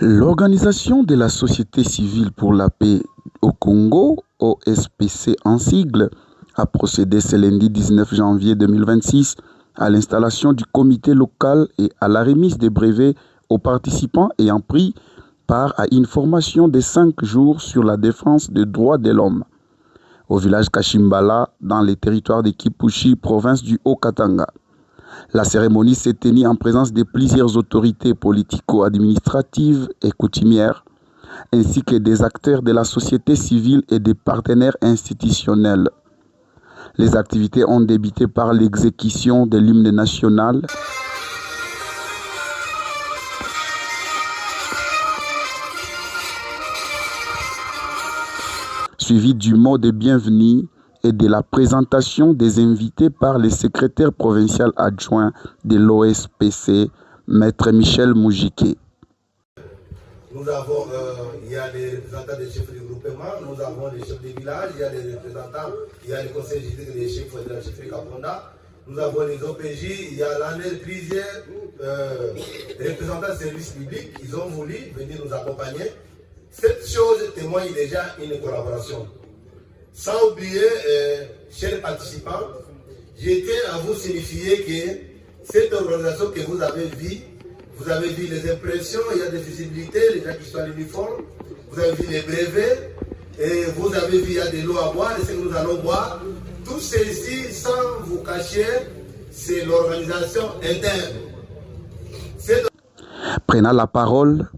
L'Organisation de la société civile pour la paix au Congo, OSPC en sigle, a procédé ce lundi 19 janvier 2026 à l'installation du comité local et à la remise des brevets aux participants ayant pris part à une formation de 5 jours sur la défense des droits de l'homme au village Kashimbala dans les territoires de Kipushi, province du Haut-Katanga. La cérémonie s'est tenue en présence de plusieurs autorités politico-administratives et coutumières, ainsi que des acteurs de la société civile et des partenaires institutionnels. Les activités ont débuté par l'exécution de l'hymne national, suivi du mot de bienvenue et de la présentation des invités par le secrétaire provincial adjoint de l'OSPC, Maître Michel Moujike. Nous avons, il y a des représentants des chefs de groupement, nous avons des chefs de village, il y a des représentants, il y a les conseils juridiques des chefs de la chefferie Kaponda, nous avons les OPJ, il y a l'année plusieurs représentants de services publics, ils ont voulu venir nous accompagner. Cette chose témoigne déjà une collaboration. Sans oublier, chers participants, je tiens à vous signifier que cette organisation que vous avez vu les impressions, il y a des visibilités, les gens qui sont en uniforme, vous avez vu les brevets, et vous avez vu il y a de l'eau à boire, et ce que nous allons boire. Tout ceci, sans vous cacher, c'est l'organisation interne. Prenant la parole,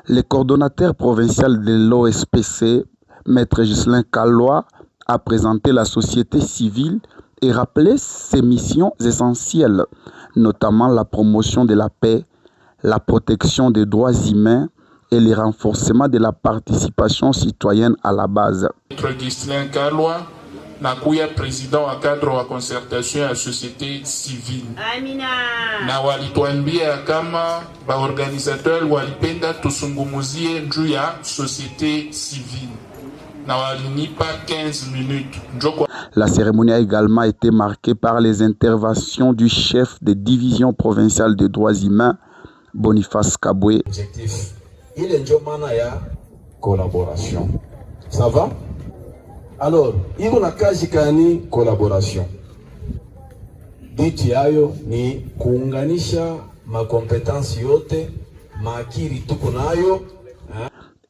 le coordonnateur provincial de l'OSPC, Maître Ghislain Kallois, a présenté la société civile et rappelé ses missions essentielles, notamment la promotion de la paix, la protection des droits humains et le renforcement de la participation citoyenne à la base. Maître Ghislain Kallois, nakuya président wa cadre wa concertation ya société civile. Amina. Na walituambia kama baorganisateur walipenda tusungumuzie njuu ya société civile. Na walinipa 15 minutes. La cérémonie a également été marquée par les interventions du chef de division provinciale des droits humains, Boniface Kabwe. Objectif, il est un collaboration. Ça va? Alors, il y a une collaboration. Diti yayo ni kuunganisha makompetansi yote, maakiri tuko nayo.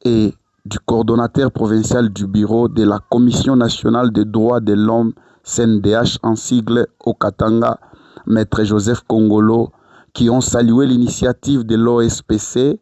Et du coordonnateur provincial du bureau de la Commission nationale des droits de l'homme, CNDH en sigle au Katanga, Maître Joseph Kongolo, qui ont salué l'initiative de l'OSPC